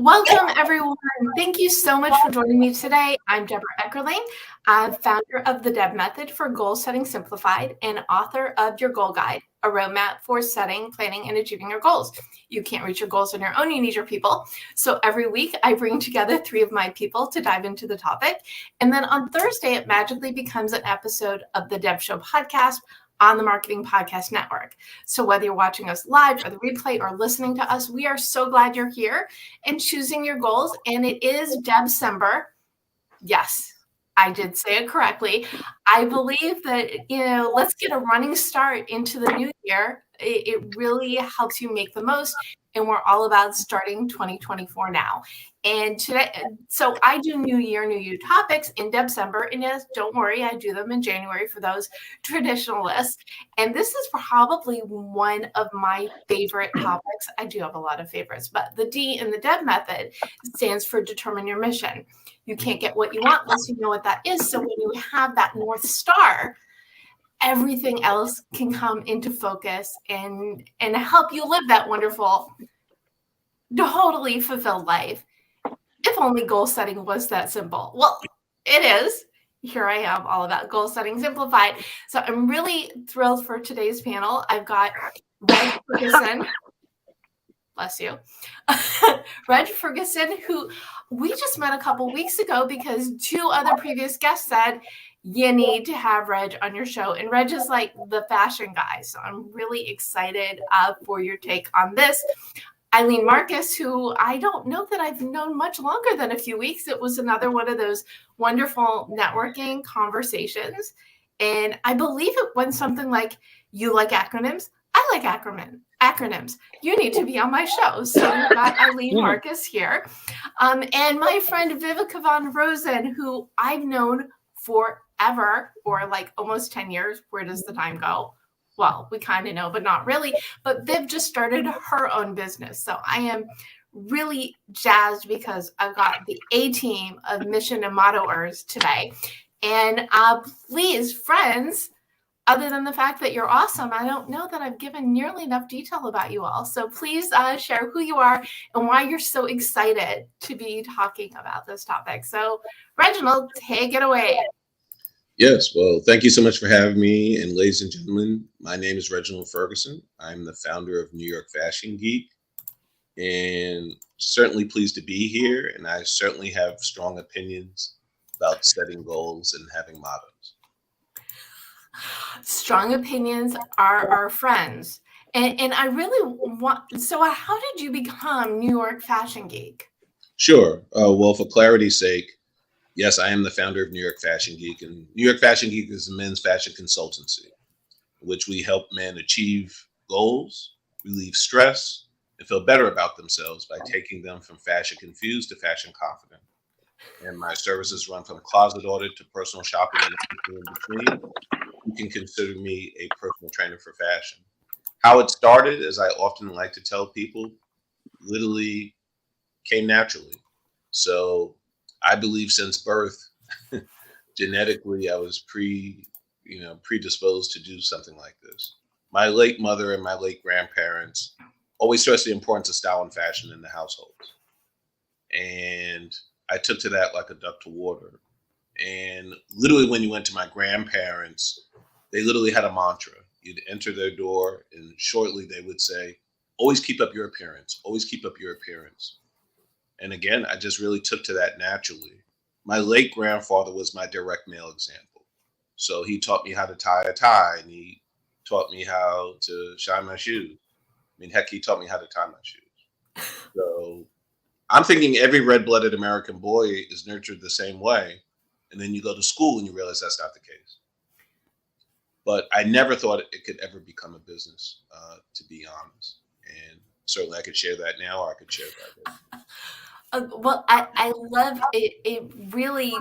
Welcome, everyone. Thank you so much for joining me today. I'm Debra Eckerling, founder of the Deb Method for Goal Setting Simplified and author of Your Goal Guide, a roadmap for setting, planning, and achieving your goals. You can't reach your goals on your own. You need your people. So every week, I bring together 3 of my people to dive into the topic. And then on Thursday, it magically becomes an episode of the Deb Show podcast on the Marketing Podcast Network. So whether you're watching us live or the replay or listening to us, we are so glad you're here and choosing your goals. And it is Debcember. Yes, I did say it correctly. I believe that, let's get a running start into the new year. It really helps you make the most. And we're all about starting 2024 now. And today, so I do New Year, New You topics in December. And yes, don't worry, I do them in January for those traditionalists. And this is probably one of my favorite topics. I do have a lot of favorites, but the D in the Deb method stands for determine your mission. You can't get what you want unless you know what that is. So when you have that North Star, everything else can come into focus and help you live that wonderful, totally fulfilled life. If only goal setting was that simple. Well, it is. Here I am, all about goal setting simplified. So I'm really thrilled for today's panel. I've got Reg Ferguson. Bless you. Reg Ferguson, who we just met a couple weeks ago because 2 other previous guests said, you need to have Reg on your show. And Reg is like the fashion guy. So I'm really excited for your take on this. Ilene Marcus, who I don't know that I've known much longer than a few weeks. It was another one of those wonderful networking conversations. And I believe it went something like, you like acronyms? I like acronyms. You need to be on my show. So we've got Ilene Marcus here. And my friend Viveka von Rosen, who I've known forever, or like almost 10 years. Where does the time go? Well, we kind of know, but not really. But Viv just started her own business. So I am really jazzed because I've got the A-team of mission and mottoers today. And please, friends, other than the fact that you're awesome, I don't know that I've given nearly enough detail about you all. So please share who you are and why you're so excited to be talking about this topic. So Reginald, take it away. Yes, well, thank you so much for having me. And ladies and gentlemen, my name is Reginald Ferguson. I'm the founder of New York Fashion Geek, and certainly pleased to be here. And I certainly have strong opinions about setting goals and having mottos. Strong opinions are our friends. And I really want, so how did you become New York Fashion Geek? Sure. Well, for clarity's sake, yes, I am the founder of New York Fashion Geek, and New York Fashion Geek is a men's fashion consultancy, in which we help men achieve goals, relieve stress, and feel better about themselves by taking them from fashion confused to fashion confident. And my services run from closet audit to personal shopping and everything in between. You can consider me a personal trainer for fashion. How it started, as I often like to tell people, literally came naturally. So I believe since birth, genetically, I was predisposed to do something like this. My late mother and my late grandparents always stressed the importance of style and fashion in the household. And I took to that like a duck to water. And literally when you went to my grandparents, they literally had a mantra. You'd enter their door and shortly they would say, always keep up your appearance, always keep up your appearance. And again, I just really took to that naturally. My late grandfather was my direct male example. So he taught me how to tie a tie, and he taught me how to shine my shoes. I mean, heck, he taught me how to tie my shoes. So I'm thinking every red-blooded American boy is nurtured the same way. And then you go to school and you realize that's not the case. But I never thought it could ever become a business, to be honest. And certainly I could share that now, or I could share that. Well, I love it. It really,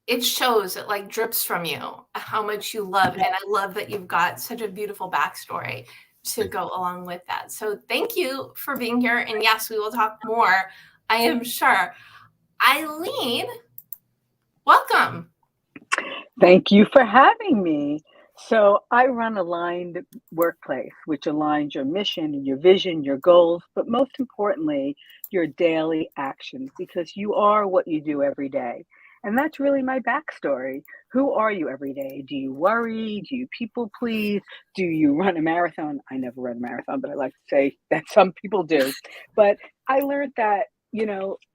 it shows, it like drips from you how much you love. And I love that you've got such a beautiful backstory to go along with that. So thank you for being here. And yes, we will talk more, I am sure. Ilene, welcome. Thank you for having me. So I run aligned workplace, which aligns your mission and your vision, your goals, but most importantly, your daily actions, because you are what you do every day. And that's really my backstory. Who are you every day? Do you worry? Do you people please? Do you run a marathon? I never run a marathon, but I like to say that some people do. But I learned that,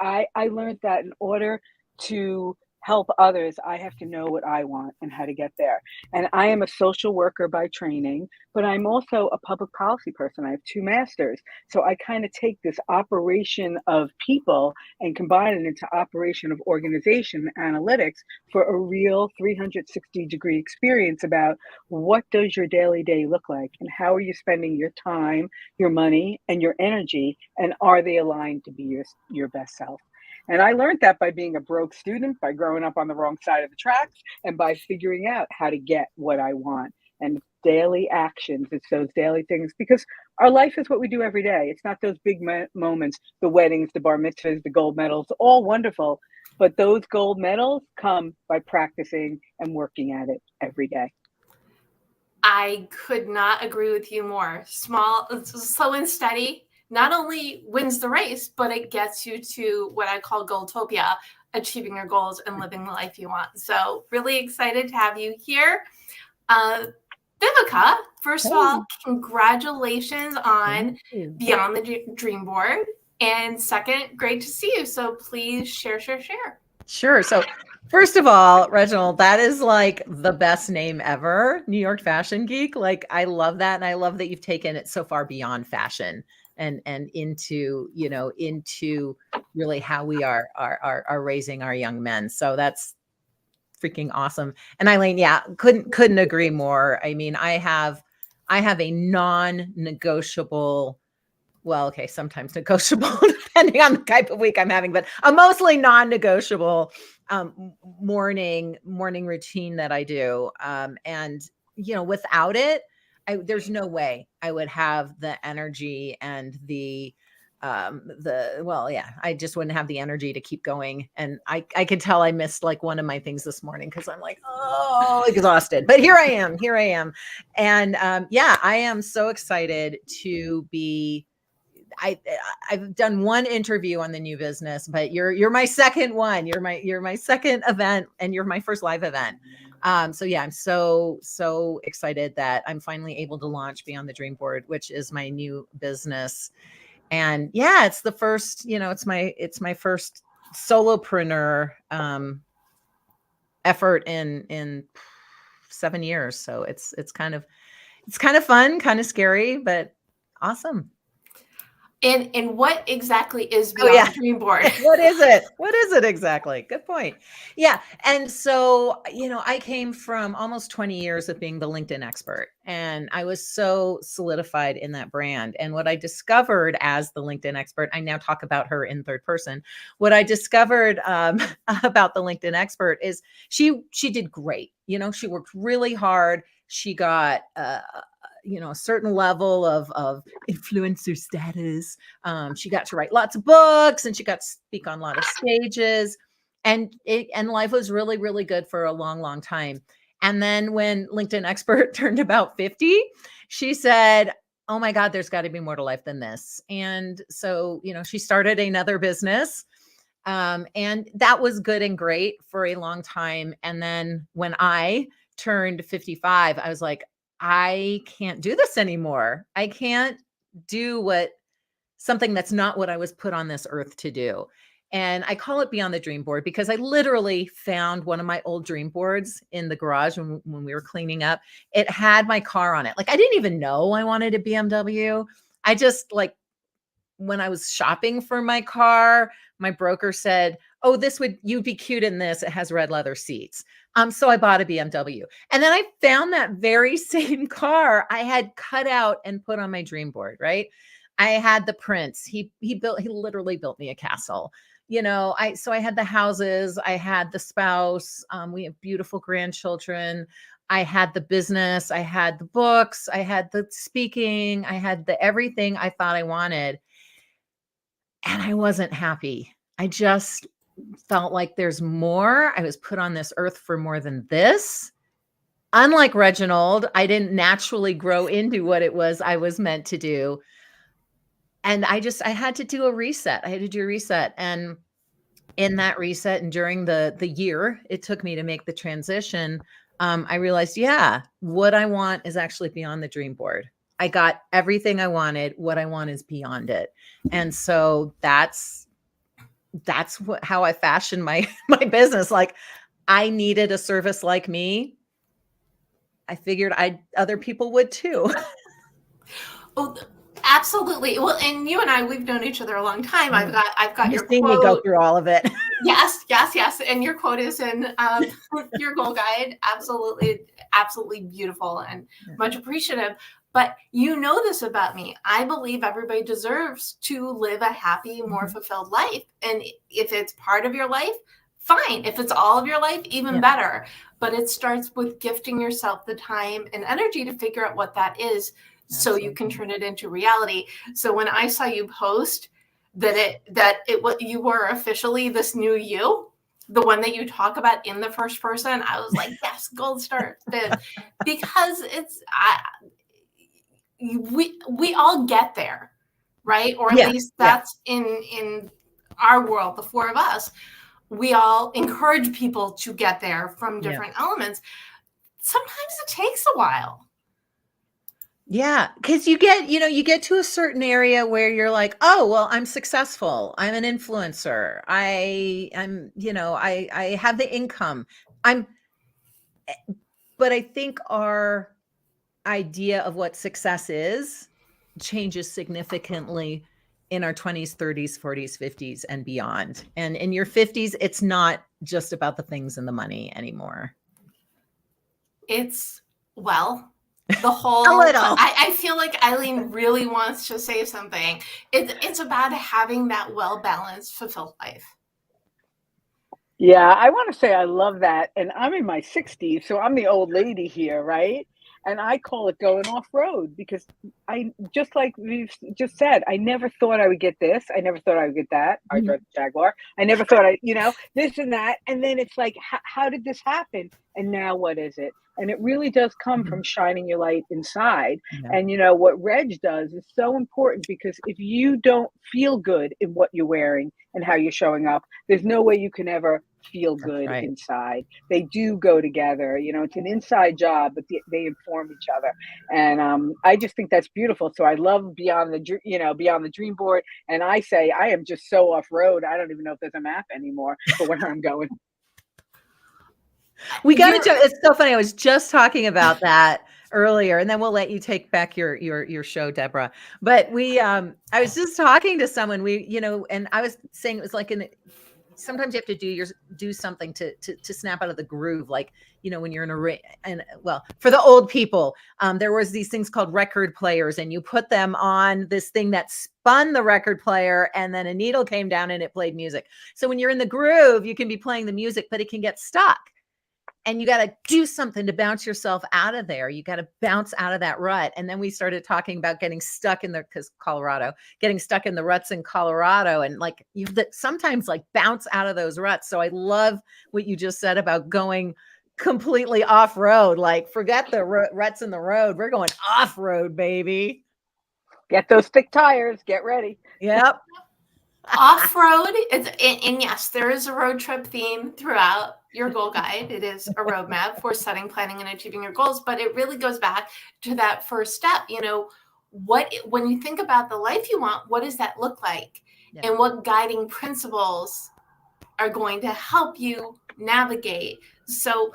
I learned that in order to help others, I have to know what I want and how to get there. And I am a social worker by training, but I'm also a public policy person. I have two masters. So I kind of take this operation of people and combine it into operation of organization analytics for a real 360-degree experience about what does your daily day look like and how are you spending your time, your money, and your energy, and are they aligned to be your best self? And I learned that by being a broke student, by growing up on the wrong side of the tracks, and by figuring out how to get what I want. And daily actions, it's those daily things, because our life is what we do every day. It's not those big moments, the weddings, the bar mitzvahs, the gold medals, all wonderful. But those gold medals come by practicing and working at it every day. I could not agree with you more. Small, slow and steady not only wins the race, but it gets you to what I call Goaltopia, achieving your goals and living the life you want. So really excited to have you here. Viveka, first of all, congratulations on Beyond the Dream Board. And second, great to see you. So please share. Sure. So first of all, Reginald, that is like the best name ever, New York Fashion Geek. Like, I love that. And I love that you've taken it so far beyond fashion and into, into really how we are raising our young men. So that's freaking awesome. And Ilene, yeah, couldn't agree more. I mean, I have a non-negotiable, well, okay, sometimes negotiable depending on the type of week I'm having, but a mostly non-negotiable morning routine that I do. And without it, there's no way I would have the energy and I just wouldn't have the energy to keep going. And I could tell I missed like one of my things this morning because I'm like, oh, exhausted. But here I am. And I am so excited to be. I've done one interview on the new business, but you're my second one. You're my second event, and you're my first live event. So yeah, I'm so excited that I'm finally able to launch Beyond the Dream Board, which is my new business. And yeah, it's the first, it's my first solopreneur effort in 7 years. So it's kind of fun, kind of scary, but awesome. And what exactly is Beyond the Dream Board? What is it? What is it exactly? Good point. Yeah. And so, I came from almost 20 years of being the LinkedIn expert, and I was so solidified in that brand. And what I discovered as the LinkedIn expert, I now talk about her in third person. What I discovered about the LinkedIn expert is she did great. She worked really hard. She got a certain level of influencer status. She got to write lots of books, and she got to speak on a lot of stages, and life was really, really good for a long, long time. And then when LinkedIn expert turned about 50, she said, oh my God, there's got to be more to life than this. And so, she started another business. And that was good and great for a long time. And then when I turned 55, I was like, I can't do this anymore. I can't do something that's not what I was put on this earth to do. And I call it Beyond the Dream Board because I literally found one of my old dream boards in the garage when we were cleaning up. It had my car on it. Like, I didn't even know I wanted a BMW. I just, like, when I was shopping for my car, my broker said, oh, you'd be cute in this. It has red leather seats. So I bought a BMW. And then I found that very same car I had cut out and put on my dream board, right? I had the prince. He literally built me a castle. So I had the houses, I had the spouse. We have beautiful grandchildren. I had the business, I had the books, I had the speaking, I had the everything I thought I wanted. And I wasn't happy. I just felt like there's more. I was put on this earth for more than this. unlike Reginald, I didn't naturally grow into what it was I was meant to do. And I had to do a reset. I had to do a reset. And in that reset and during the year it took me to make the transition, I realized, yeah, what I want is actually beyond the dream board. I got everything I wanted. What I want is beyond it. And so that's how I fashioned my business. Like, I needed a service like me. I figured other people would too. Oh, absolutely. Well, and you and I, we've known each other a long time. I've got your You've seen me go quote. through all of it. Yes. And your quote is in your goal guide. Absolutely beautiful and much appreciative. But you know this about me. I believe everybody deserves to live a happy, more fulfilled life. And if it's part of your life, fine. If it's all of your life, even better. But it starts with gifting yourself the time and energy to figure out what that is. So you can turn it into reality. So when I saw you post that you were officially this new you, the one that you talk about in the first person, I was like, yes, gold star, because we all get there, right? Or at least that's in our world, the four of us. We all encourage people to get there from different elements. Sometimes it takes a while. Yeah, because you get to a certain area where you're like, oh, well, I'm successful. I'm an influencer. I'm, I have the income. But I think our idea of what success is changes significantly in our 20s, 30s, 40s, 50s, and beyond. And in your 50s, it's not just about the things and the money anymore. It's, the whole, a little. I feel like Ilene really wants to say something. It's about having that well-balanced, fulfilled life. Yeah, I want to say I love that. And I'm in my 60s, so I'm the old lady here, right? And I call it going off road because I, just like we've just said, I never thought I would get this. I never thought I would get that. I drove the Jaguar. I never thought this and that. And then it's like, how did this happen? And now what is it? And it really does come from shining your light inside. Yeah. And what Reg does is so important, because if you don't feel good in what you're wearing and how you're showing up, there's no way you can ever feel good inside. They do go together. It's an inside job, but they inform each other. And I just think that's beautiful. So I love beyond the dream board. And I say I am just so off road. I don't even know if there's a map anymore for where I'm going. We got to. It's so funny. I was just talking about that earlier, and then we'll let you take back your show, Debra. But I was just talking to someone. And I was saying it was like sometimes you have to do something to snap out of the groove. Like, when you're in for the old people, there was these things called record players, and you put them on this thing that spun the record player, and then a needle came down and it played music. So when you're in the groove, you can be playing the music, but it can get stuck. And you got to do something to bounce yourself out of there. You got to bounce out of that rut. And then we started talking about getting stuck in the ruts in Colorado. And like, sometimes like bounce out of those ruts. So I love what you just said about going completely off road. Like, forget the ruts in the road. We're going off road, baby. Get those thick tires. Get ready. Yep. Off-road, and yes, there is a road trip theme throughout your goal guide. It is a roadmap for setting, planning, and achieving your goals, but it really goes back to that first step. When you think about the life you want, what does that look like? Yeah. And what guiding principles are going to help you navigate, so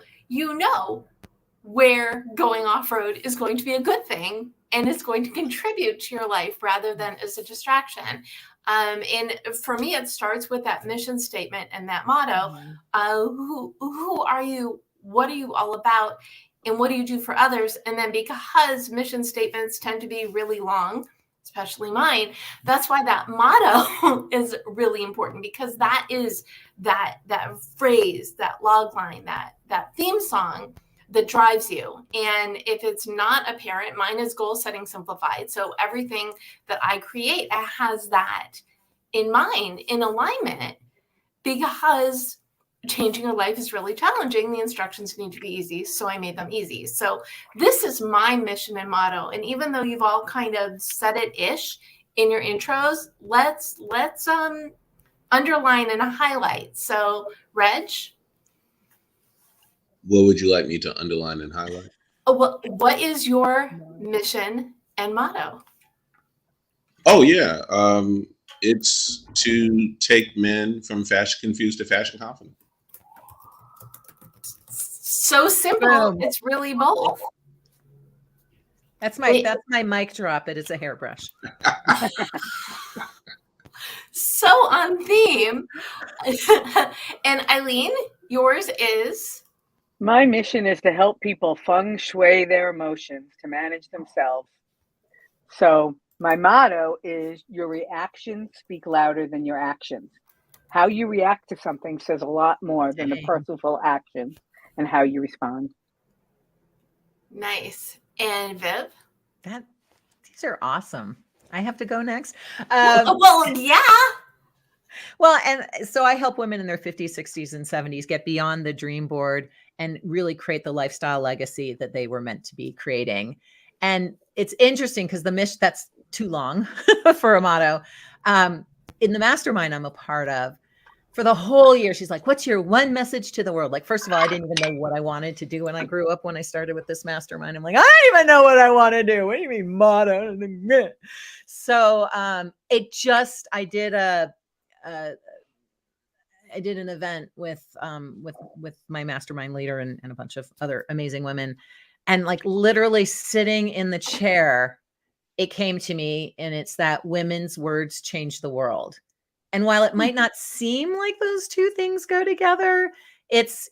where going off-road is going to be a good thing and it's going to contribute to your life rather than as a distraction. And for me, it starts with that mission statement and that motto. Who are you? What are you all about? And what do you do for others? And then, because mission statements tend to be really long, especially mine, that's why that motto is really important, because that is that phrase, that log line, that theme song that drives you. And if it's not apparent, mine is goal setting simplified. So everything that I create has that in mind, in alignment, because changing your life is really challenging. The instructions need to be easy, so I made them easy. So this is my mission and motto. And even though you've all kind of said it-ish in your intros, let's underline and highlight. So Reg, What would you like me to underline and highlight? what is your mission and motto? Oh yeah, it's to take men from fashion confused to fashion confident. So simple. Boom. It's really both. That's my mic drop. It is a hairbrush. So on theme. And Ilene, yours is? My mission is to help people feng shui their emotions to manage themselves. So my motto is your reactions speak louder than your actions. How you react to something says a lot more than the purposeful action and how you respond. Nice. And Viv? These are awesome. I have to go next. Well, yeah. Well, and so I help women in their 50s, 60s, and 70s get beyond the dream board and really create the lifestyle legacy that they were meant to be creating. And it's interesting because the mission, that's too long for a motto. In the mastermind I'm a part of, for the whole year, she's like, what's your one message to the world? Like, first of all, I didn't even know what I wanted to do when I grew up. When I started with this mastermind, I'm like, I don't even know what I want to do. What do you mean motto? So I did an event with my mastermind leader and a bunch of other amazing women, and like literally sitting in the chair, it came to me, and it's that women's words change the world. And while it might not seem like those two things go together, it's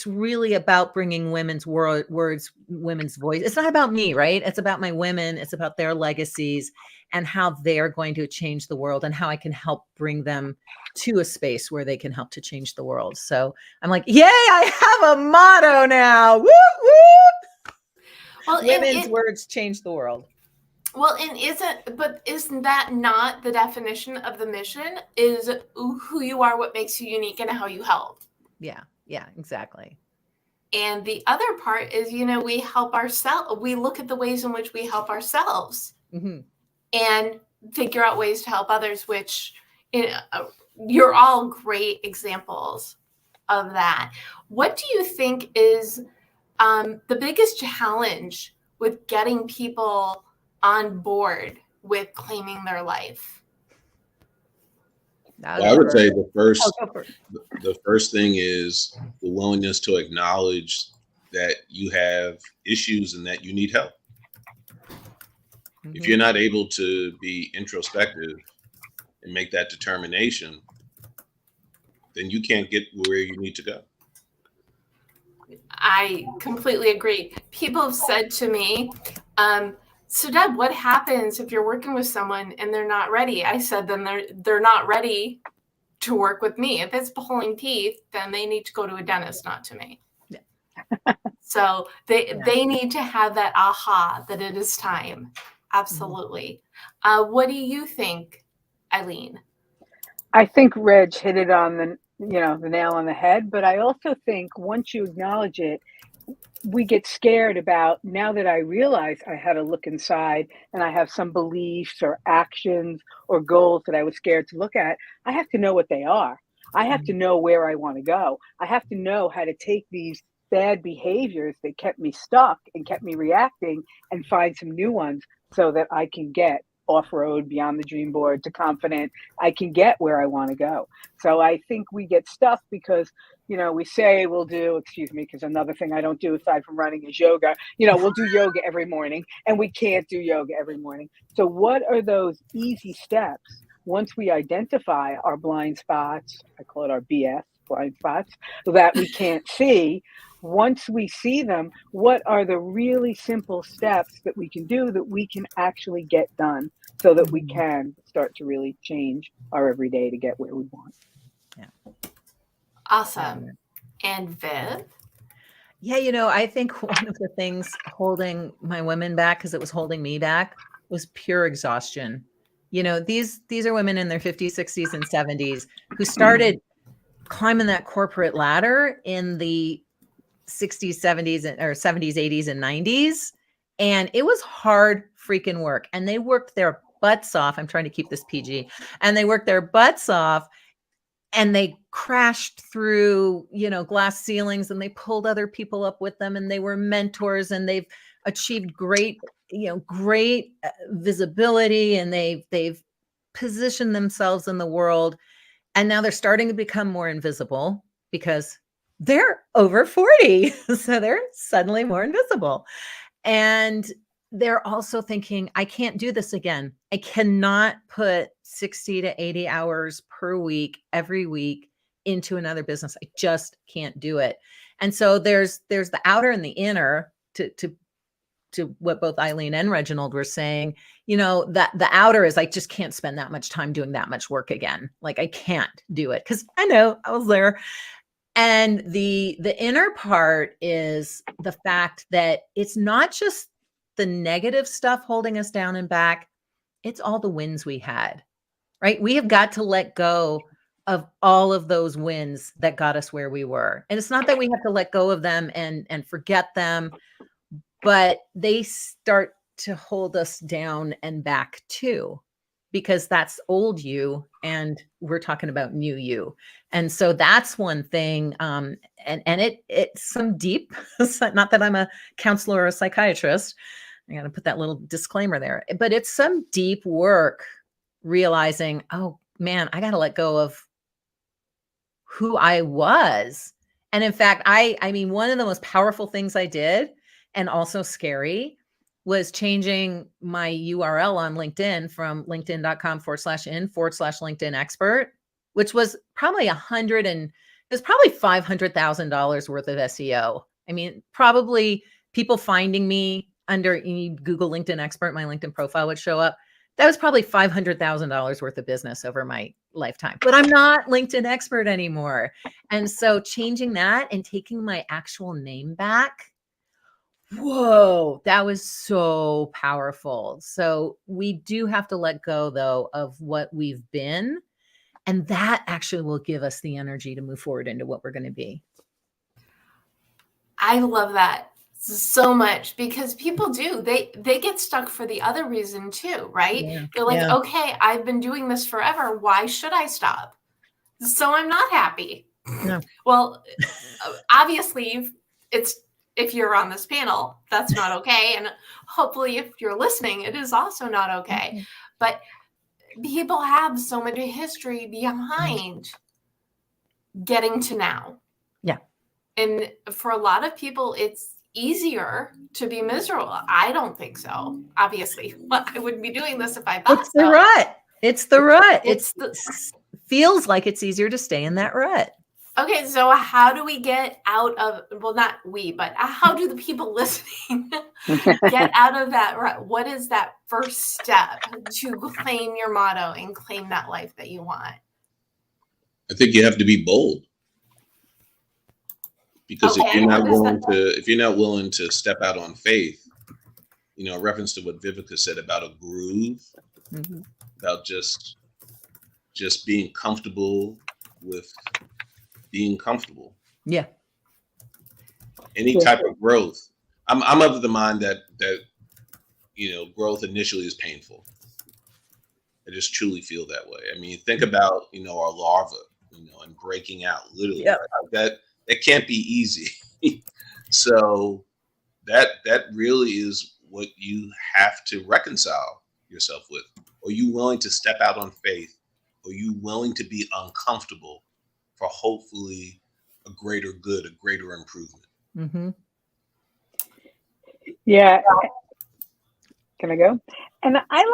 really about bringing women's words, women's voice. It's not about me, right? It's about my women. It's about their legacies and how they're going to change the world and how I can help bring them to a space where they can help to change the world. So I'm like, yay, I have a motto now. Woo, woo. Well, women's words change the world. Well, and isn't that not the definition of the mission? Is who you are, what makes you unique, and how you help. Yeah, exactly. And the other part is, we help ourselves. We look at the ways in which we help ourselves and figure out ways to help others, which you're all great examples of that. What do you think is the biggest challenge with getting people on board with claiming their life? Well, I would say the first thing is the willingness to acknowledge that you have issues and that you need help. If you're not able to be introspective and make that determination, then you can't get where you need to go. I completely agree. People have said to me, so Deb, what happens if you're working with someone and they're not ready? I said, then they're not ready to work with me. If it's pulling teeth, then they need to go to a dentist, not to me. Yeah. So they need to have that aha that it is time. Absolutely. What do you think, Ilene? I think Reg hit it on the nail on the head, but I also think once you acknowledge it, we get scared about, now that I realize I had to look inside and I have some beliefs or actions or goals that I was scared to look at, I have to know what they are. I have to know where I want to go. I have to know how to take these bad behaviors that kept me stuck and kept me reacting and find some new ones so that I can get off-road, beyond the dream board, to confident. I can get where I want to go. So I think we get stuck because we say we'll do, because another thing I don't do aside from running is yoga. We'll do yoga every morning, and we can't do yoga every morning. So what are those easy steps once we identify our blind spots? I call it our BS, blind spots, that we can't see. Once we see them, what are the really simple steps that we can do that we can actually get done so that we can start to really change our everyday to get where we want? Yeah. Awesome. And Viv? Yeah, I think one of the things holding my women back, because it was holding me back, was pure exhaustion. These are women in their 50s, 60s, and 70s who started climbing that corporate ladder in the 60s, 70s, or 70s, 80s, and 90s. And it was hard freaking work. And they worked their butts off. I'm trying to keep this PG. And they worked their butts off, and they crashed through, glass ceilings, and they pulled other people up with them, and they were mentors, and they've achieved great visibility, and they've positioned themselves in the world. And now they're starting to become more invisible because they're over 40. So they're suddenly more invisible. And they're also thinking, I can't do this again. I cannot put 60 to 80 hours per week, every week, into another business. I just can't do it. And so there's the outer and the inner, to what both Ilene and Reginald were saying, that the outer is, I just can't spend that much time doing that much work again. Like, I can't do it because I know I was there. And the inner part is the fact that it's not just the negative stuff holding us down and back. It's all the wins we had, right? We have got to let go of all of those wins that got us where we were. And it's not that we have to let go of them and forget them, but they start to hold us down and back too, because that's old you and we're talking about new you. And so that's one thing. And it's some deep, not that I'm a counselor or a psychiatrist, I got to put that little disclaimer there, but it's some deep work realizing, oh man, I got to let go of who I was. And in fact, I mean, one of the most powerful things I did, and also scary, was changing my URL on LinkedIn from linkedin.com/in/LinkedIn expert, which was probably $500,000 worth of SEO. I mean, probably people finding me under Google LinkedIn expert, my LinkedIn profile would show up. That was probably $500,000 worth of business over my lifetime, but I'm not LinkedIn expert anymore. And so changing that and taking my actual name back, whoa, that was so powerful. So we do have to let go, though, of what we've been. And that actually will give us the energy to move forward into what we're going to be. I love that so much, because people do, they get stuck for the other reason too, right? Yeah. They're like, okay, I've been doing this forever. Why should I stop? So I'm not happy. No. Well, obviously, if you're on this panel, that's not okay. And hopefully if you're listening, it is also not okay. Mm-hmm. But people have so much history behind getting to now. Yeah. And for a lot of people, it's easier to be miserable. I don't think so. Obviously, I wouldn't be doing this if I thought it's the rut. It's the rut. It feels like it's easier to stay in that rut. Okay, so how do we get out of, well, not we, but how do the people listening get out of that rut? What is that first step to claim your motto and claim that life that you want? I think you have to be bold. Because if you're not willing to step out on faith, in reference to what Viveka said about a groove, about just being comfortable with being comfortable. Yeah. Any type of growth. I'm of the mind that growth initially is painful. I just truly feel that way. I mean, think about, our larva, and breaking out, literally. Yeah. That can't be easy. So that really is what you have to reconcile yourself with. Are you willing to step out on faith? Are you willing to be uncomfortable for hopefully a greater good, a greater improvement? Mm-hmm. Yeah. Can I go? And I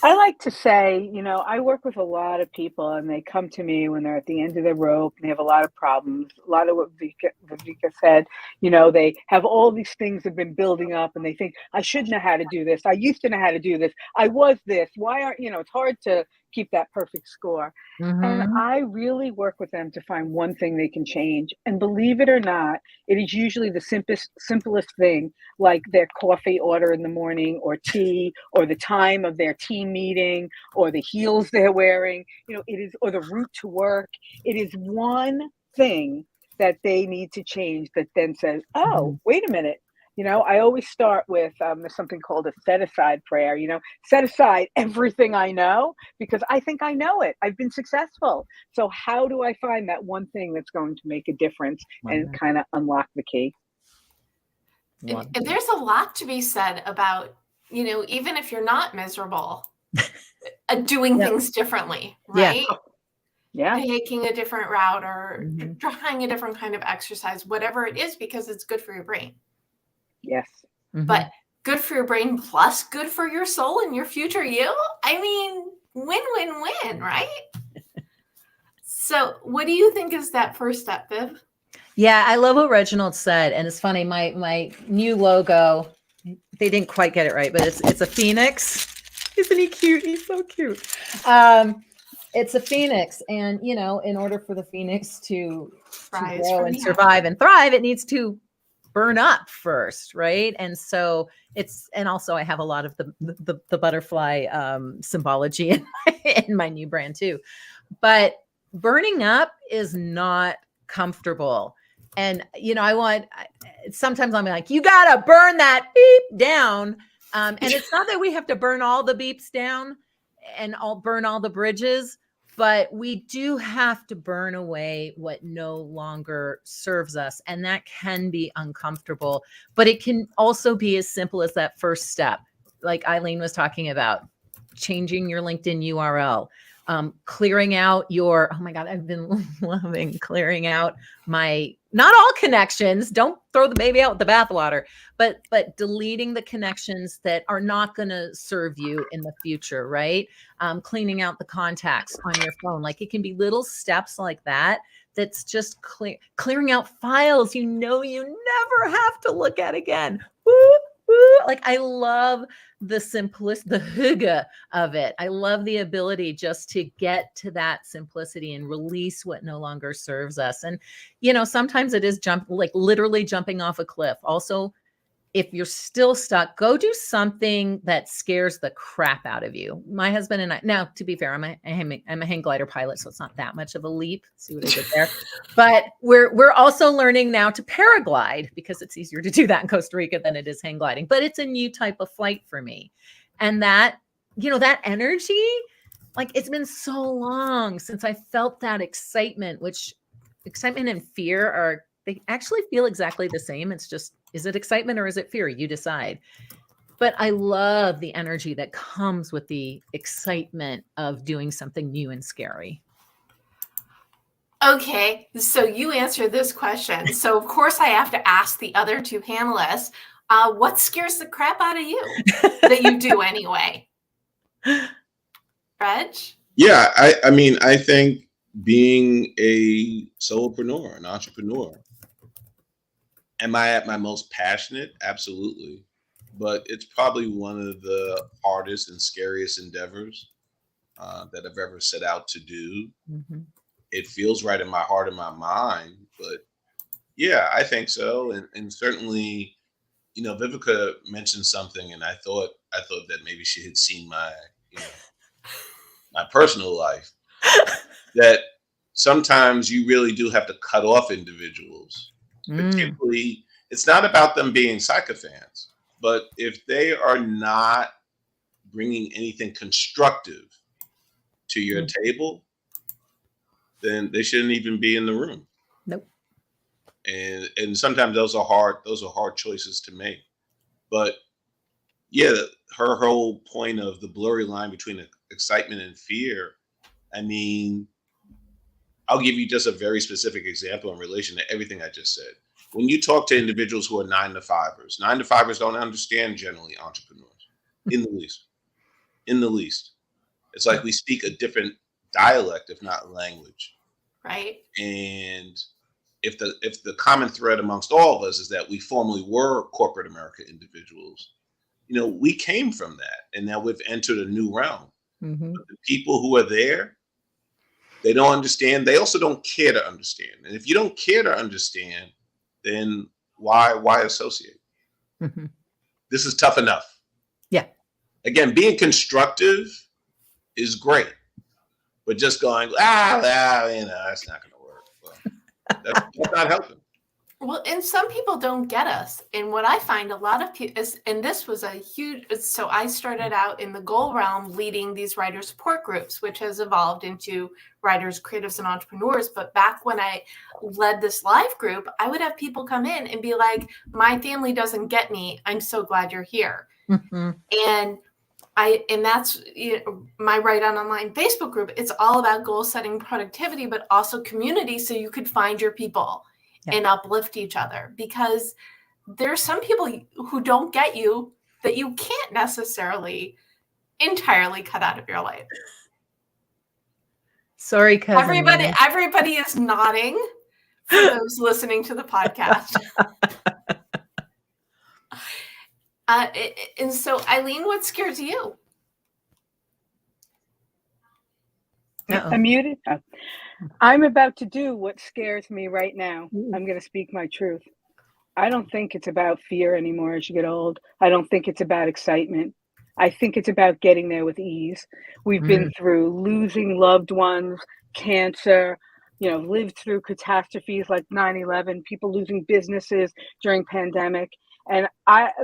like to say, I work with a lot of people, and they come to me when they're at the end of their rope and they have a lot of problems. A lot of what Viveka said, they have all these things that have been building up, and they think, I should know how to do this. I used to know how to do this. I was this. Why aren't, it's hard to keep that perfect score. Mm-hmm. And I really work with them to find one thing they can change. And believe it or not, it is usually the simplest thing, like their coffee order in the morning, or tea, or the time of their team eating or the heels they're wearing, it is, or the route to work. It is one thing that they need to change that then says, oh, wait a minute. I always start with there's something called a set aside prayer, set aside everything I know because I think I know it. I've been successful. So how do I find that one thing that's going to make a difference and kind of unlock the key? And there's a lot to be said about, even if you're not miserable, doing things differently, right? Yeah. Taking a different route or trying a different kind of exercise, whatever it is, because it's good for your brain. Yes. But good for your brain plus good for your soul and your future you. I mean, win, right? So what do you think is that first step, Viv? Yeah, I love what Reginald said. And it's funny, my new logo, they didn't quite get it right, but it's a phoenix. Isn't he cute? He's so cute. It's a phoenix. And, in order for the phoenix to grow and survive and thrive, it needs to burn up first, right? And so and also I have a lot of the butterfly symbology in my new brand too. But burning up is not comfortable. And, sometimes I'm like, you got to burn that beep down. And it's not that we have to burn all the beeps down and burn all the bridges, but we do have to burn away what no longer serves us. And that can be uncomfortable, but it can also be as simple as that first step. Like Ilene was talking about, changing your LinkedIn URL, clearing out oh my God, I've been loving clearing out not all connections. Don't throw the baby out with the bathwater, but deleting the connections that are not going to serve you in the future, right? Cleaning out the contacts on your phone. Like it can be little steps like that. That's just clearing out files you never have to look at again. Woo! Like I love the the hygge of it. I love the ability just to get to that simplicity and release what no longer serves us. And, sometimes it is literally jumping off a cliff. Also, if you're still stuck, go do something that scares the crap out of you. My husband and I, now to be fair, I'm a hang glider pilot, so it's not that much of a leap. See what I did there? But we're also learning now to paraglide because it's easier to do that in Costa Rica than it is hang gliding. But it's a new type of flight for me. And that, that energy, like it's been so long since I felt that excitement, which excitement and fear they actually feel exactly the same. It's just, is it excitement or is it fear? You decide. But I love the energy that comes with the excitement of doing something new and scary. Okay, so you answered this question. So of course I have to ask the other two panelists, what scares the crap out of you that you do anyway? Reg? Yeah, I think being a solopreneur, an entrepreneur. Am I at my most passionate? Absolutely. But it's probably one of the hardest and scariest endeavors that I've ever set out to do. Mm-hmm. It feels right in my heart and my mind, but yeah, I think so. And certainly, Viveka mentioned something, and I thought that maybe she had seen my personal life, that sometimes you really do have to cut off individuals. Particularly, it's not about them being sycophants, but if they are not bringing anything constructive to your table, then they shouldn't even be in the room. Nope. And sometimes those are hard choices to make. But yeah, her whole point of the blurry line between excitement and fear. I mean, I'll give you just a very specific example in relation to everything I just said. When you talk to individuals who are 9-to-5ers, 9-to-5ers don't understand generally entrepreneurs in the least. In the least. It's like we speak a different dialect, if not language. Right. And if the common thread amongst all of us is that we formerly were corporate America individuals, we came from that, and now we've entered a new realm. Mm-hmm. But the people who are there, they don't understand. They also don't care to understand. And if you don't care to understand, then why associate? Mm-hmm. This is tough enough. Yeah. Again, being constructive is great. But just going, that's not going to work. Well, that's not helping. Well, and some people don't get us. And what I find a lot of people is, and this was a huge, so I started out in the goal realm leading these writer support groups, which has evolved into writers, creatives, and entrepreneurs. But back when I led this live group, I would have people come in and be like, my family doesn't get me. I'm so glad you're here. Mm-hmm. And that's my Write On Online Facebook group. It's all about goal setting, productivity, but also community, so you could find your people and uplift each other. Because there's some people who don't get you that you can't necessarily entirely cut out of your life. Sorry, cousin. Everybody is nodding for those listening to the podcast. And so, Ilene, what scares you? I'm muted. Oh. I'm about to do what scares me right now. I'm going to speak my truth. I don't think it's about fear anymore as you get old. I don't think it's about excitement. I think it's about getting there with ease. We've been through losing loved ones, cancer, lived through catastrophes like 9/11, people losing businesses during pandemic. And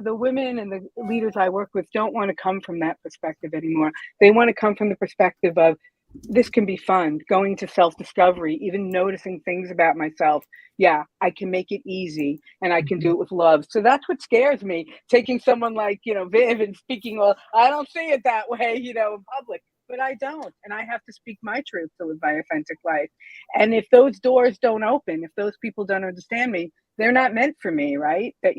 the women and the leaders I work with don't want to come from that perspective anymore. They want to come from the perspective of, this can be fun, going to self-discovery, even noticing things about myself. Yeah, I can make it easy and I can do it with love. So that's what scares me, taking someone like, Viv and speaking, well, I don't see it that way, in public, but I don't. And I have to speak my truth to live my authentic life. And if those doors don't open, if those people don't understand me, they're not meant for me, right? That,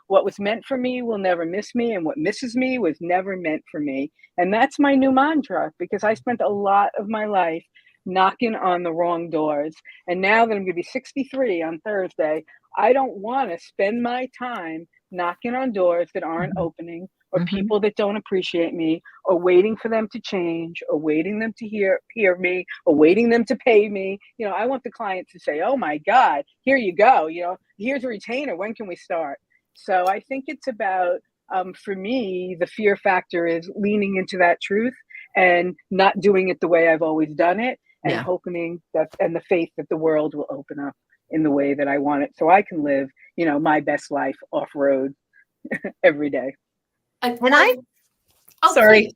what was meant for me will never miss me, and what misses me was never meant for me. And that's my new mantra, because I spent a lot of my life knocking on the wrong doors. And now that I'm going to be 63 on Thursday, I don't want to spend my time knocking on doors that aren't opening, or people that don't appreciate me, or waiting for them to change, or waiting them to hear me, or waiting them to pay me. I want the client to say, oh my God, here you go. Here's a retainer. When can we start? So I think it's about, for me, the fear factor is leaning into that truth and not doing it the way I've always done it, and hoping that, and the faith that the world will open up in the way that I want it, so I can live, my best life off road every day. Sorry.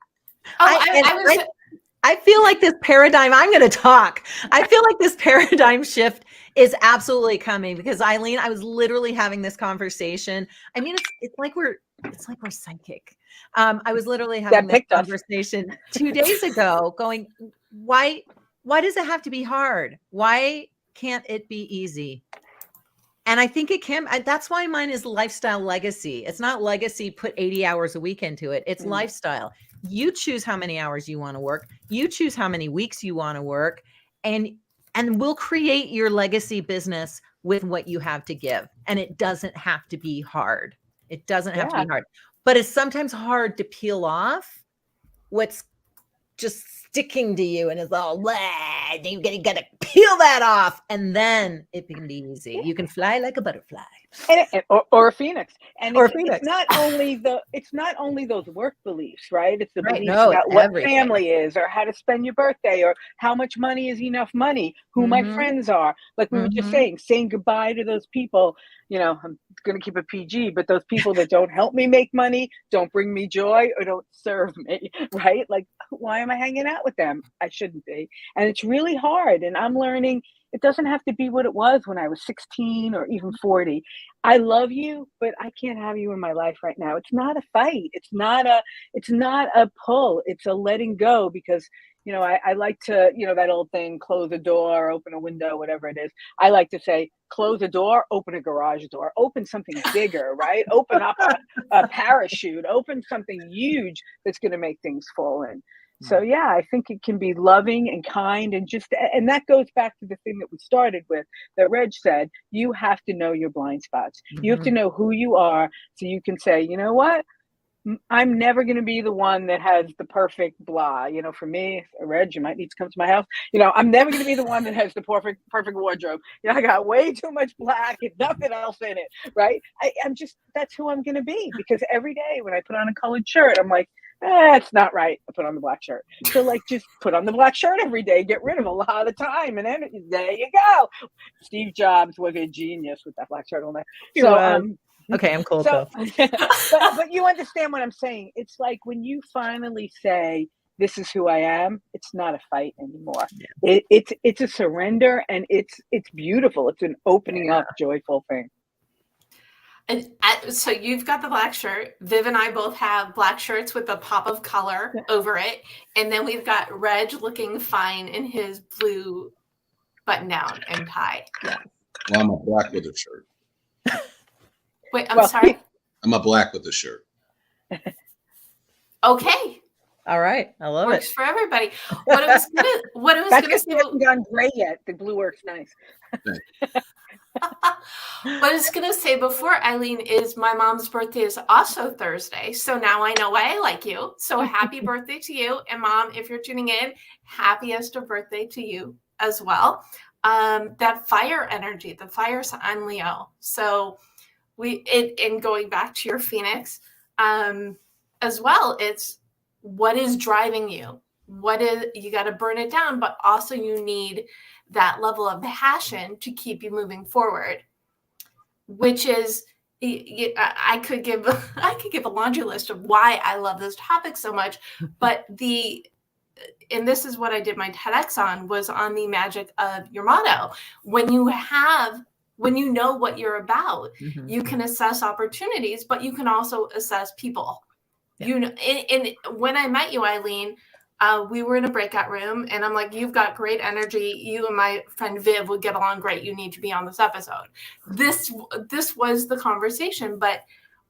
I feel like this paradigm, I'm going to talk. I feel like this paradigm shift is absolutely coming, because Ilene, I was literally having this conversation. I mean, it's like we're psychic. I was literally having this conversation 2 days ago going, why does it have to be hard? Why can't it be easy? And I think it can. That's why mine is lifestyle legacy. It's not legacy, put 80 hours a week into it. It's lifestyle. You choose how many hours you want to work. You choose how many weeks you want to work. And we'll create your legacy business with what you have to give. And it doesn't have to be hard. It doesn't have to be hard. But it's sometimes hard to peel off what's just sticking to you, and it's all blah. You gotta peel that off, and then it can be easy. You can fly like a butterfly, or a phoenix. And it's not only those work beliefs, right? It's the beliefs about what family is, or how to spend your birthday, or how much money is enough money, who my friends are. Like we were just saying goodbye to those people. I'm going to keep it PG, but those people that don't help me make money, don't bring me joy, or don't serve me, right? Like, why am I hanging out with them? I shouldn't be. And it's really hard. And I'm learning it doesn't have to be what it was when I was 16 or even 40. I love you, but I can't have you in my life right now. It's not a fight. It's not a pull. It's a letting go, because I like to, that old thing, close a door, open a window, whatever it is. I like to say, close a door, open a garage door, open something bigger, right? Open up a parachute, open something huge that's going to make things fall in. So yeah, I think it can be loving and kind, and that goes back to the thing that we started with, that Reg said, you have to know your blind spots. You have to know who you are, so you can say, you know what? I'm never going to be the one that has the perfect blah. For me, Reg, you might need to come to my house. I'm never going to be the one that has the perfect wardrobe. I got way too much black and nothing else in it, right? That's who I'm going to be, because every day when I put on a colored shirt, I'm like, It's not right. I put on the black shirt. So like, just put on the black shirt every day. Get rid of a lot of the time, and then there you go. Steve Jobs was a genius with that black shirt on there. So okay, I'm cool. So, but you understand what I'm saying. It's like when you finally say, "This is who I am." It's not a fight anymore. Yeah. It's a surrender, and it's beautiful. It's an opening up, joyful thing. And so you've got the black shirt. Viv and I both have black shirts with a pop of color over it. And then we've got Reg looking fine in his blue button down and tie. Yeah. Well, I'm a black with a shirt. Wait, I'm sorry? I'm a black with a shirt. Okay. All right. I love Works for everybody. What I was gonna say, hasn't gone gray yet. The blue works nice. What I was going to say before, Eileen, is my mom's birthday is also Thursday. So now I know why I like you. So happy birthday to you. And Mom, if you're tuning in, happiest of birthday to you as well. That fire energy, the fire's on Leo. So and going back to your Phoenix as well, it's what is driving you? You got to burn it down, but also you need that level of passion to keep you moving forward, which is, I could give a laundry list of why I love this topic so much, but and this is what I did my TEDx on, was on the magic of your motto. When you know what you're about, you can assess opportunities, but you can also assess people. Yeah. And when I met you, Eileen, we were in a breakout room, and I'm like, you've got great energy. You and my friend Viv would get along great. You need to be on this episode. This was the conversation. But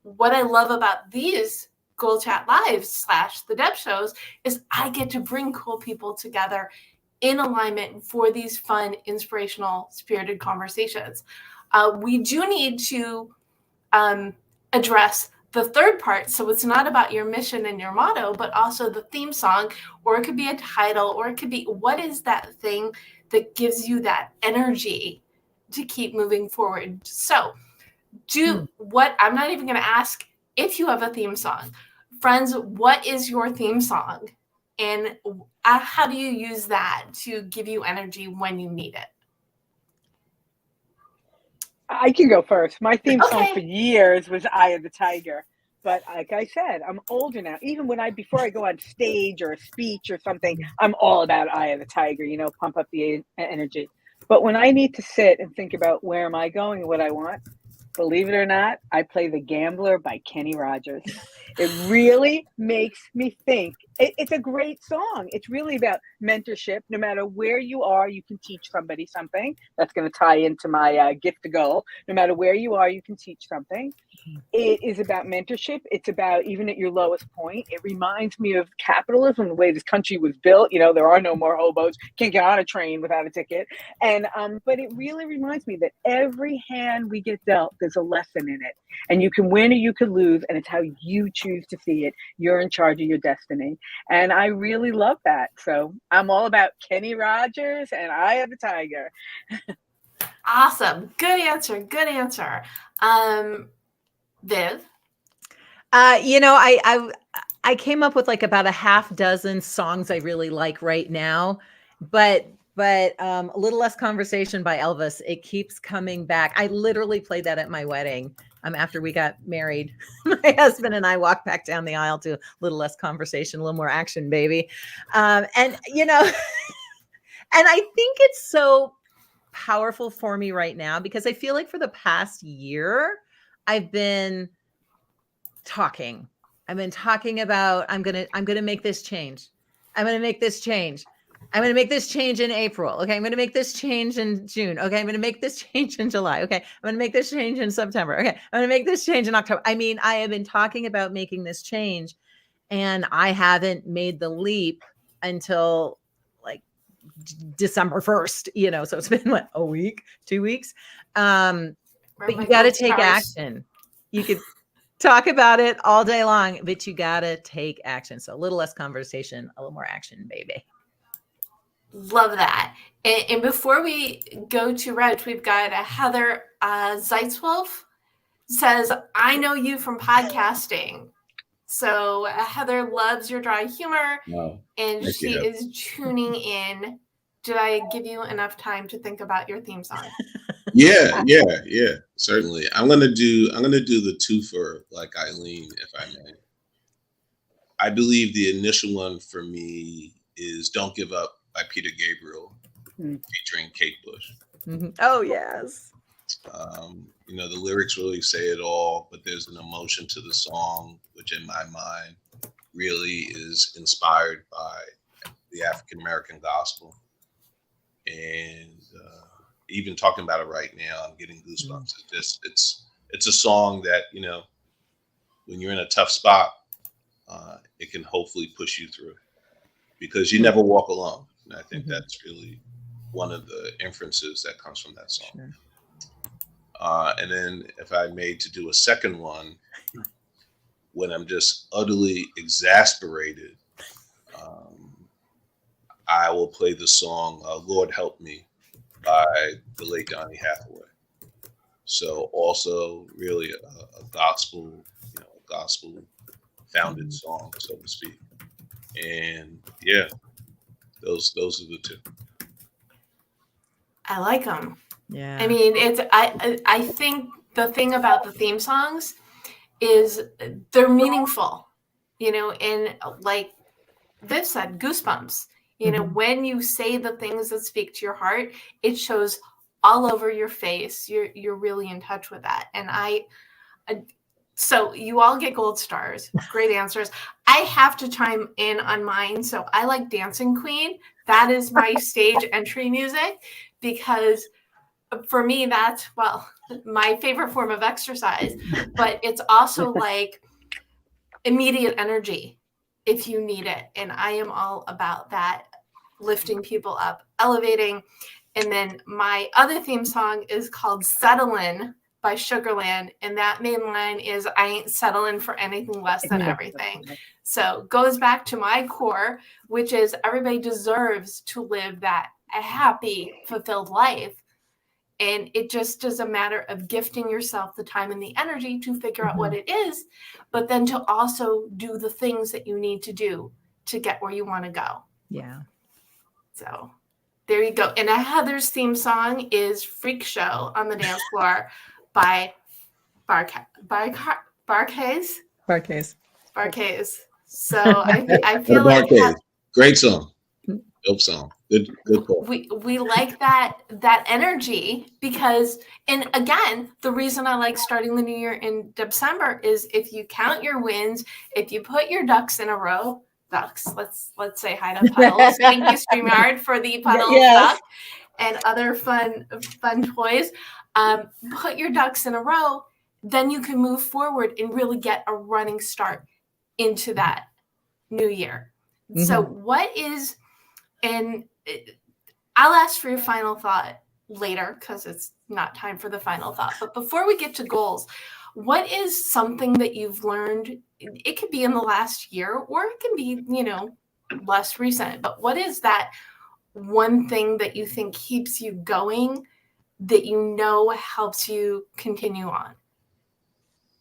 what I love about these Goal Chat Lives / the Deb shows is I get to bring cool people together in alignment for these fun, inspirational, spirited conversations. We do need to address the third part. So it's not about your mission and your motto, but also the theme song, or it could be a title, or it could be, what is that thing that gives you that energy to keep moving forward? So I'm not even going to ask if you have a theme song. Friends, what is your theme song? And how do you use that to give you energy when you need it? I can go first. My theme song for years was Eye of the Tiger. But like I said, I'm older now. Even before I go on stage or a speech or something, I'm all about Eye of the Tiger, pump up the energy. But when I need to sit and think about where am I going and what I want, believe it or not, I play The Gambler by Kenny Rogers. It really makes me think. It's a great song. It's really about mentorship. No matter where you are, you can teach somebody something. That's going to tie into my gift to goal. No matter where you are, you can teach something. It is about mentorship. It's about, even at your lowest point, it reminds me of capitalism, the way this country was built. There are no more hobos. Can't get on a train without a ticket. And but it really reminds me that every hand we get dealt, there's a lesson in it. And you can win or you can lose, and it's how you choose to see it. You're in charge of your destiny. And I really love that. So I'm all about Kenny Rogers and Eye of the Tiger. Awesome. Good answer. Good answer. Viv? I came up with like about a half dozen songs I really like right now, but a little less conversation by Elvis. It keeps coming back. I literally played that at my wedding. After we got married, my husband and I walked back down the aisle to a little less conversation, a little more action, baby. And I think it's so powerful for me right now because I feel like for the past year, I've been talking about, I'm going to make this change. I'm going to make this change. I'm going to make this change in April. Okay. I'm going to make this change in June. Okay. I'm going to make this change in July. Okay. I'm going to make this change in September. Okay. I'm going to make this change in October. I mean, I have been talking about making this change and I haven't made the leap until like December 1st, so it's been what, a week, 2 weeks. But you got to take action. You could talk about it all day long, but you got to take action. So a little less conversation, a little more action, baby. Love that. And before we go to Reg, we've got Heather Zeitzwolf says, I know you from podcasting. So Heather loves your dry humor, Wow. and Thank she you, Heather. is tuning in. Did I give you enough time to think about your theme song? Yeah, certainly. I'm gonna do the twofer like Ilene, if I may. I believe the initial one for me is "Don't Give Up" by Peter Gabriel, featuring Kate Bush. Mm-hmm. Oh yes. The lyrics really say it all, but there's an emotion to the song, which in my mind really is inspired by the African American gospel. And even talking about it right now, I'm getting goosebumps. It's a song that, when you're in a tough spot, it can hopefully push you through, because you never walk alone. And I think that's really one of the inferences that comes from that song. Sure. And then if I made to do a second one, when I'm just utterly exasperated, I will play the song "Lord Help Me" by the late Donny Hathaway. So also really a gospel, gospel founded song, so to speak. And yeah, those are the two. I like them. Yeah. I mean, I think the thing about the theme songs is they're meaningful, and like Viv said, goosebumps. When you say the things that speak to your heart, it shows all over your face. You're really in touch with that. And so you all get gold stars. Great answers. I have to chime in on mine. So I like Dancing Queen. That is my stage entry music, because for me, that's, my favorite form of exercise, but it's also like immediate energy if you need it. And I am all about that, lifting people up, elevating. And then my other theme song is called Settlin' by Sugarland. And that main line is, I ain't settling for anything less than everything. So goes back to my core, which is everybody deserves to live that a happy, fulfilled life. And it just is a matter of gifting yourself the time and the energy to figure out what it is, but then to also do the things that you need to do to get where you want to go. Yeah. So there you go. And Heather's theme song is Freak Show on the Dance Floor by Barkays. So I feel like great song. Dope song. Good call. We like that energy, because, and again, the reason I like starting the new year in December is if you count your wins, if you put your ducks in a row, let's say hi to Puddles. Thank you, StreamYard, for the Puddles duck and other fun toys. Put your ducks in a row, then you can move forward and really get a running start into that new year. So what is, and I'll ask for your final thought later, because it's not time for the final thought. But before we get to goals, what is something that you've learned? It could be in the last year, or it can be, less recent. But what is that one thing that you think keeps you going, that helps you continue on?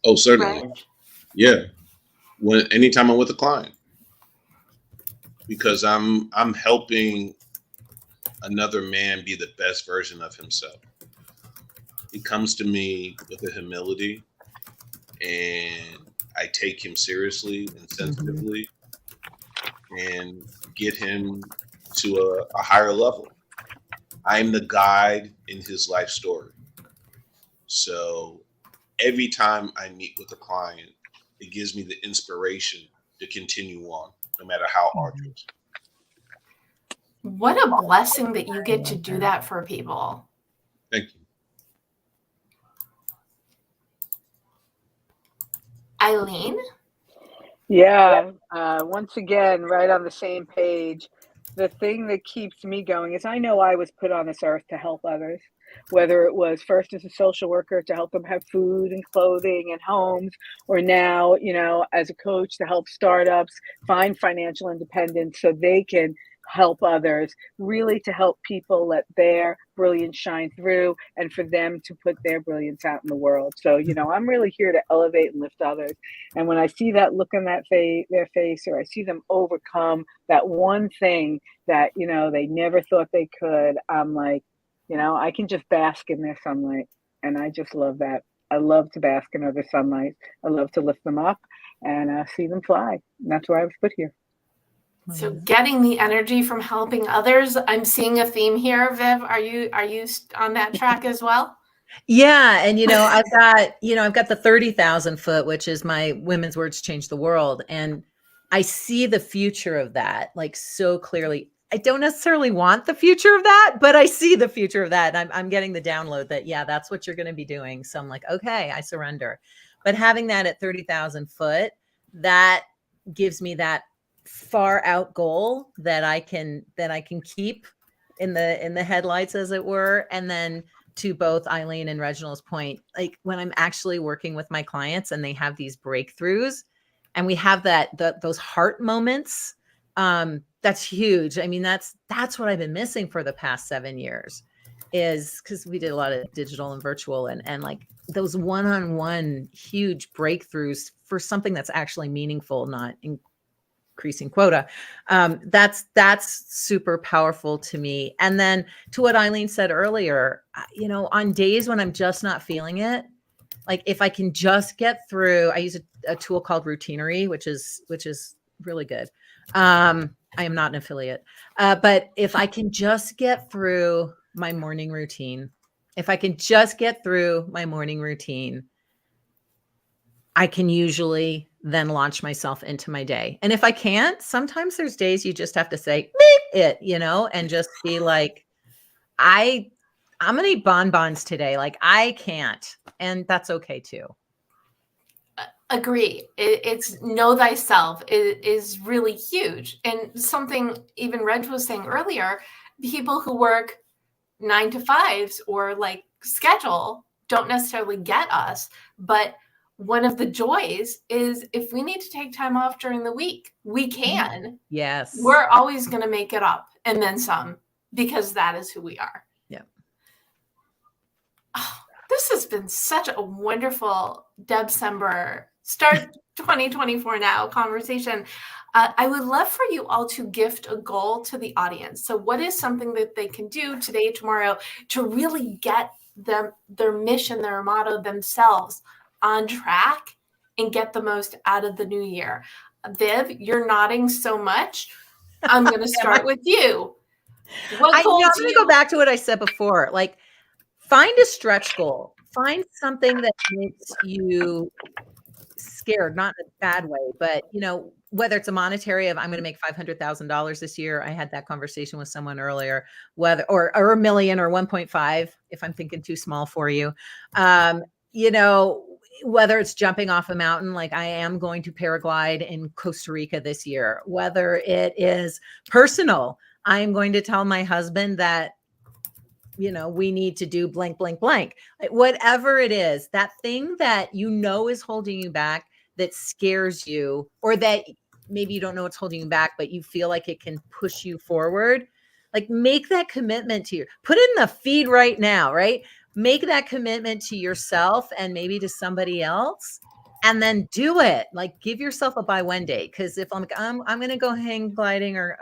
Oh, certainly. Reg? Yeah. Anytime I'm with a client, because I'm helping another man be the best version of himself. He comes to me with a humility, and I take him seriously and sensitively and get him to a higher level. I'm the guide in his life story. So every time I meet with a client, it gives me the inspiration to continue on, no matter how arduous. What a blessing that you get to do that for people. Thank you. Ilene? Yeah, once again, right on the same page. The thing that keeps me going is I know I was put on this earth to help others, whether it was first as a social worker to help them have food and clothing and homes, or now, as a coach to help startups find financial independence so they can help others, really to help people let their brilliance shine through and for them to put their brilliance out in the world. So, I'm really here to elevate and lift others. And when I see that look on their face, or I see them overcome that one thing that, they never thought they could, I'm like, I can just bask in their sunlight. And I just love that. I love to bask in other sunlight. I love to lift them up and see them fly. And that's why I was put here. So getting the energy from helping others. I'm seeing a theme here, Viv. Are you on that track as well? Yeah. And, I've got the 30,000 foot, which is my Women's Words Change the World. And I see the future of that like so clearly. I don't necessarily want the future of that, but I see the future of that. And I'm getting the download that, yeah, that's what you're going to be doing. So I'm like, okay, I surrender. But having that at 30,000 foot, that gives me that far out goal that I can keep in the headlights, as it were. And then to both Ilene and Reginald's point, like when I'm actually working with my clients and they have these breakthroughs and we have those heart moments, that's huge. I mean, that's what I've been missing for the past 7 years, is because we did a lot of digital and virtual and like those one-on-one huge breakthroughs for something that's actually meaningful, not increasing quota. That's super powerful to me. And then to what Ilene said earlier, on days when I'm just not feeling it, like if I can just get through, I use a tool called Routinery, which is really good. I am not an affiliate, but if I can just get through my morning routine, I can usually then launch myself into my day. And if I can't, sometimes there's days you just have to say, beep it, and just be like, I'm going to eat bonbons today. Like I can't. And that's okay too. Agree. It's know thyself is really huge. And something even Reg was saying earlier, people who work 9 to 5s or like schedule don't necessarily get us. But one of the joys is if we need to take time off during the week, we can. Yes. We're always going to make it up and then some, because that is who we are. Yeah. Oh, this has been such a wonderful December start 2024 now conversation. I would love for you all to gift a goal to the audience. So what is something that they can do today, tomorrow, to really get their mission, their motto, themselves on track and get the most out of the new year? Viv, you're nodding so much. I'm going to start with you. I'm going to go back to what I said before. Like, find a stretch goal. Find something that makes you scared, not in a bad way, but whether it's a monetary of I'm going to make $500,000 this year. I had that conversation with someone earlier, whether or $1 million or 1.5, if I'm thinking too small for you. Whether it's jumping off a mountain, like I am going to paraglide in Costa Rica this year, whether it is personal, I am going to tell my husband that we need to do blank, blank, blank. Whatever it is, that thing that is holding you back, that scares you, or that maybe you don't know what's holding you back, but you feel like it can push you forward. Like make that commitment to put it in the feed right now, right? Make that commitment to yourself and maybe to somebody else, and then do it. Like give yourself a by when day. Cause if I'm going to go hang gliding or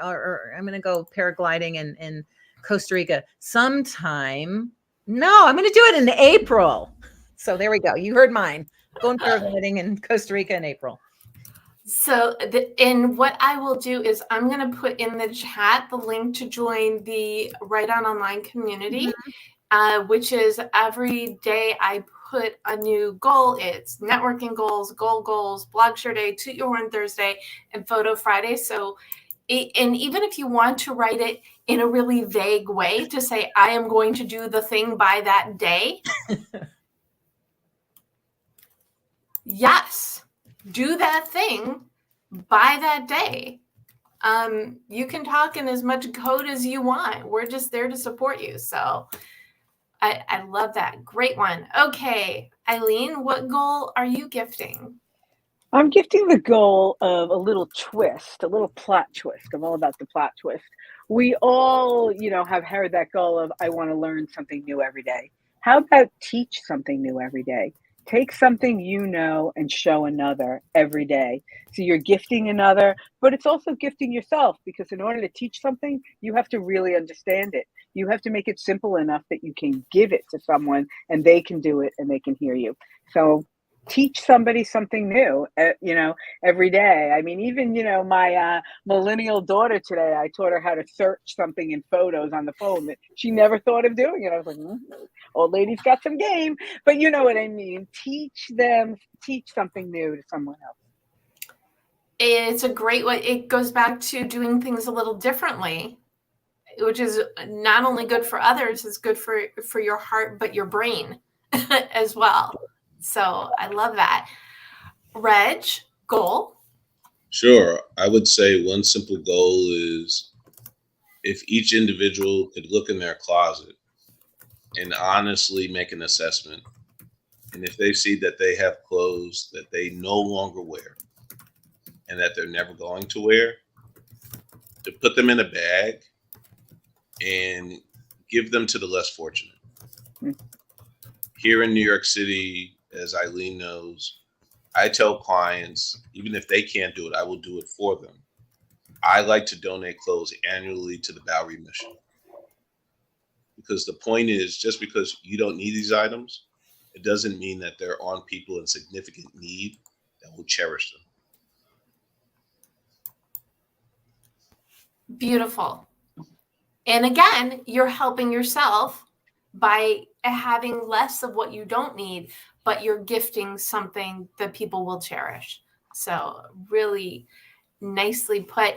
I'm going to go paragliding in Costa Rica sometime. No, I'm going to do it in April. So there we go. You heard mine. Going paragliding in Costa Rica in April. So, and what I will do is I'm going to put in the chat the link to join the Write On Online community, which is every day I put a new goal. It's networking goals, goals, blog share day, Toot Your Horn Thursday, and Photo Friday. So, and even if you want to write it in a really vague way to say, I am going to do the thing by that day. Yes, do that thing by that day. You can talk in as much code as you want. We're just there to support you. So I love that. Great one. Okay, Ilene, what goal are you gifting? I'm gifting the goal of a little twist, a little plot twist. I'm all about the plot twist We all, have heard that goal of, I want to learn something new every day. How about teach something new every day? Take something and show another every day. So you're gifting another, but it's also gifting yourself, because in order to teach something, you have to really understand it. You have to make it simple enough that you can give it to someone and they can do it and they can hear you. So teach somebody something new, every day. I mean, even, my millennial daughter today, I taught her how to search something in photos on the phone that she never thought of doing. And I was like, old lady's got some game, but you know what I mean? Teach something new to someone else. It's a great way. It goes back to doing things a little differently, which is not only good for others, it's good for your heart, but your brain as well. So I love that. Reg, goal? Sure. I would say one simple goal is, if each individual could look in their closet and honestly make an assessment, and if they see that they have clothes that they no longer wear and that they're never going to wear, to put them in a bag and give them to the less fortunate. Here in New York City, as Ilene knows, I tell clients, even if they can't do it, I will do it for them. I like to donate clothes annually to the Bowery Mission. Because the point is, just because you don't need these items, it doesn't mean that they're on people in significant need that will cherish them. Beautiful. And again, you're helping yourself by having less of what you don't need, but you're gifting something that people will cherish. So really nicely put.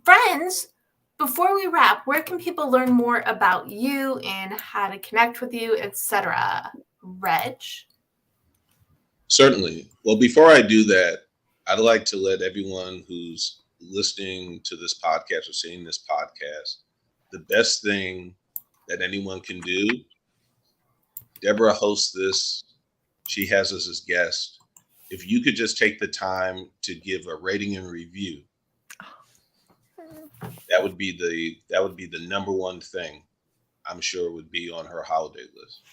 Friends, before we wrap, where can people learn more about you and how to connect with you, etc.? Reg? Certainly. Well, before I do that, I'd like to let everyone who's listening to this podcast or seeing this podcast, the best thing that anyone can do, Debra hosts this. She has us as guests. If you could just take the time to give a rating and review, that would be the number one thing I'm sure would be on her holiday list.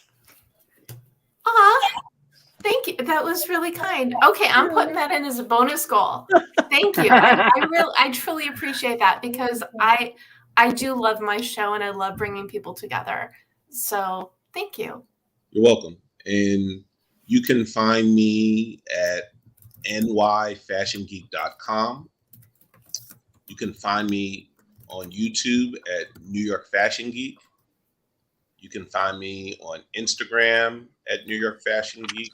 Thank you. That was really kind. Okay, I'm putting that in as a bonus goal. Thank you. I truly appreciate that, because I do love my show and I love bringing people together. So thank you. You're welcome. And you can find me at nyfashiongeek.com. You can find me on YouTube at New York Fashion Geek. You can find me on Instagram at New York Fashion Geek.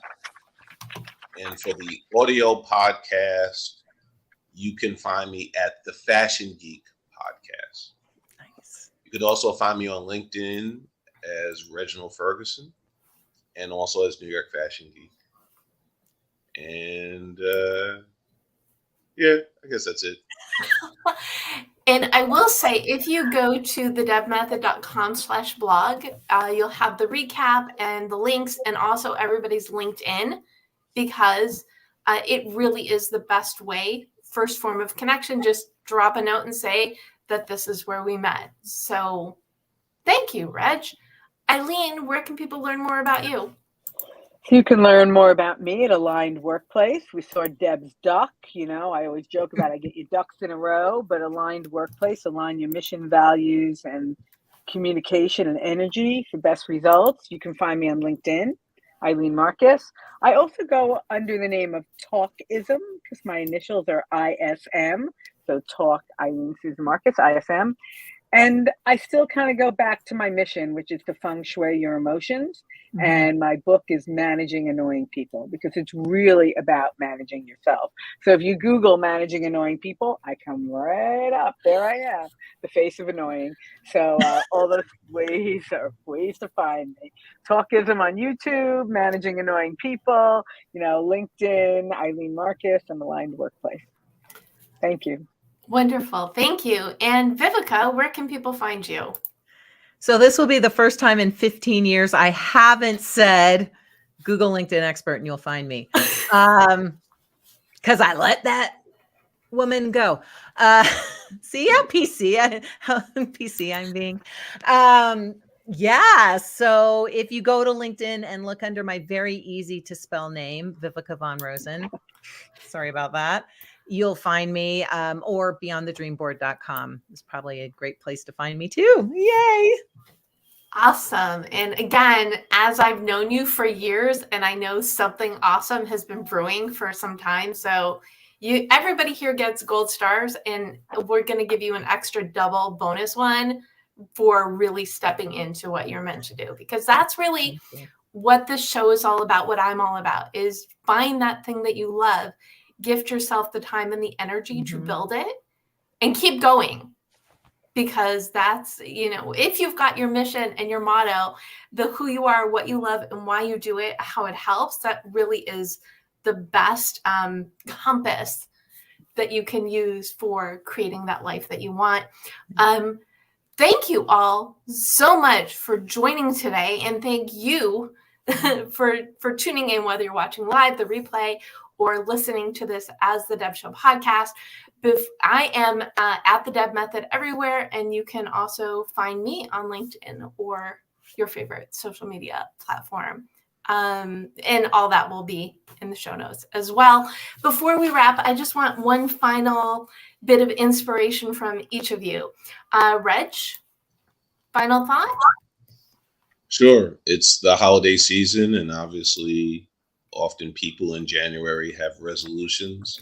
And for the audio podcast, you can find me at the Fashion Geek Podcast. Nice. You could also find me on LinkedIn as Reginald Ferguson, and also as New York Fashion Geek. And yeah, I guess that's it. And I will say, if you go to thedebmethod.com/blog, you'll have the recap and the links and also everybody's LinkedIn, because it really is the best way. First form of connection, just drop a note and say that this is where we met. So thank you, Reg. Ilene, where can people learn more about you? You can learn more about me at Aligned Workplace. We saw Deb's duck. I always joke about I get your ducks in a row, but Aligned Workplace, align your mission, values, and communication and energy for best results. You can find me on LinkedIn, Ilene Marcus. I also go under the name of Talkism, because my initials are ISM. So Talk, Ilene Susan Marcus, ISM. And I still kind of go back to my mission, which is to feng shui your emotions. Mm-hmm. And my book is Managing Annoying People, because it's really about managing yourself. So if you Google managing annoying people, I come right up. There I am, the face of annoying. So all those ways are ways to find me. Talkism on YouTube, Managing Annoying People, LinkedIn, Ilene Marcus, and Aligned Workplace. Thank you. Wonderful. Thank you. And Viveka, where can people find you? So this will be the first time in 15 years I haven't said Google LinkedIn expert and you'll find me. Because I let that woman go. See how how PC I'm being. Yeah. So if you go to LinkedIn and look under my very easy to spell name, Viveka von Rosen, sorry about that, you'll find me, or beyondthedreamboard.com is probably a great place to find me too. Yay. Awesome. And again, as I've known you for years, and I know something awesome has been brewing for some time. So everybody here gets gold stars, and we're going to give you an extra double bonus one for really stepping into what you're meant to do, because that's really what this show is all about. What I'm all about is find that thing that you love, gift yourself the time and the energy to build it, and keep going. Because that's, if you've got your mission and your motto, the who you are, what you love, and why you do it, how it helps, that really is the best compass that you can use for creating that life that you want. Thank you all so much for joining today, and thank you for tuning in, whether you're watching live, the replay, or listening to this as the Deb Show podcast. I am at the Deb Method everywhere, and you can also find me on LinkedIn or your favorite social media platform. And all that will be in the show notes as well. Before we wrap, I just want one final bit of inspiration from each of you. Reg, final thought? Sure. It's the holiday season, and obviously often people in January have resolutions.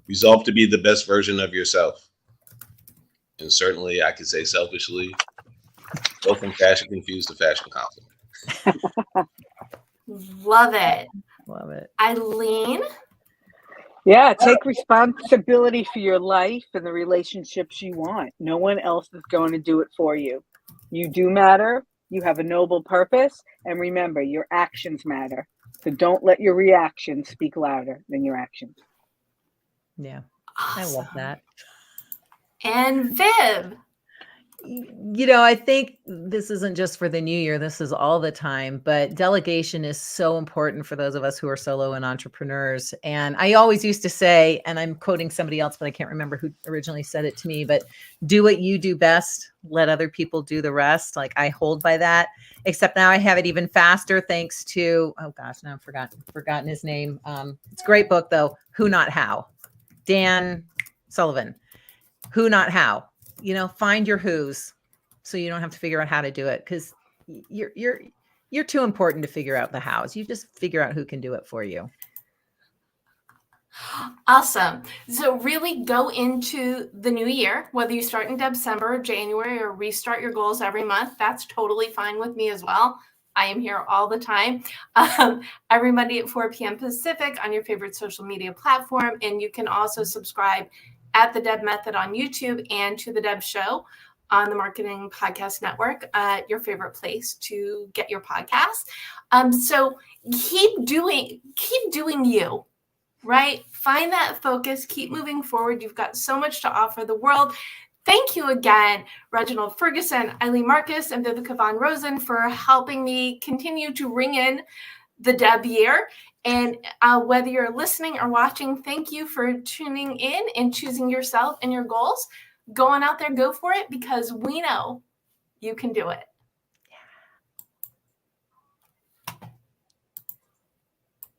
Resolve to be the best version of yourself. And certainly I could say selfishly, go from fashion confused to fashion confident. Love it. Love it. Ilene? Yeah, take responsibility for your life and the relationships you want. No one else is going to do it for you. You do matter. You have a noble purpose. And remember, your actions matter. So don't let your reactions speak louder than your actions. Yeah. Awesome. I love that. And Viv? I think this isn't just for the new year. This is all the time, but delegation is so important for those of us who are solo and entrepreneurs. And I always used to say, and I'm quoting somebody else, but I can't remember who originally said it to me, but do what you do best. Let other people do the rest. Like, I hold by that, except now I have it even faster. Thanks to, oh gosh, now I've forgotten his name. It's a great book though. Who Not How, Dan Sullivan. Who Not How. Find your who's, so you don't have to figure out how to do it, because you're too important to figure out the hows. You just figure out who can do it for you. Awesome. So really go into the new year, whether you start in December or January, or restart your goals every month. That's totally fine with me as well. I am here all the time, every Monday at 4 p.m. Pacific on your favorite social media platform. And you can also subscribe at the Deb Method on YouTube and to the Deb Show on the Marketing Podcast Network, your favorite place to get your podcasts. So keep doing you, right? Find that focus, keep moving forward. You've got so much to offer the world. Thank you again, Reginald Ferguson, Ilene Marcus, and Viveka von Rosen, for helping me continue to ring in the Deb year. And whether you're listening or watching, thank you for tuning in and choosing yourself and your goals. Go on out there, go for it, because we know you can do it.